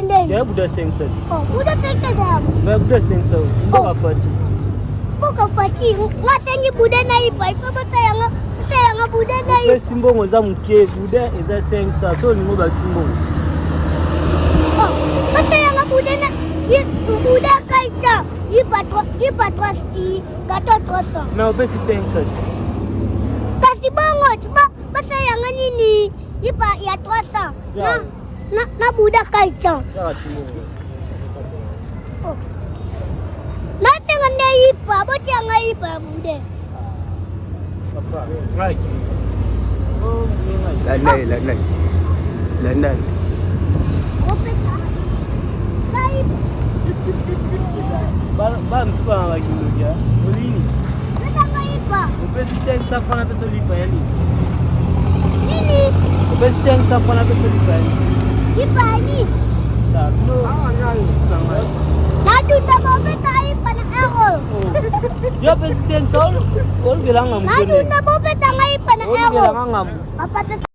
ngandeng. Ya buda sengsa. Oh, buda sengsa dah. Ba buda sengsa. Mboka fachi. Mboka fachi. Ngasengi buda na ipa. Ifa batayanga buda na ipa. Pesi mbongo za muke buda eza sengsa. So ni moba simbongo. Oh, batayanga buda na buda kaicha. Ipa trust gato trosa. Na opesi sengsa. Kasi bongo coba batayanga nini? Ipa ya trosa. Na buda kaicha. Ya simbongo. Oh. Nanti ngande ipa, bocah yang ipa bude. Apa? Lagi. Oh, Landai. Kopi sah. Baik. Ba msipa lagi dia. Bolini. Nanti ipa. Opesi sengsa fana pesa lipa yani. Nini? Opesi sengsa fana pesa lipa yani. Ipa ni. Tak, no. Nadu tak bawa tak ipa nak error. Ya pesi sengsa ol gelanga Nadu mkone. tak bawa tak ipa nak Ol error. gelanga ngam. Apa tak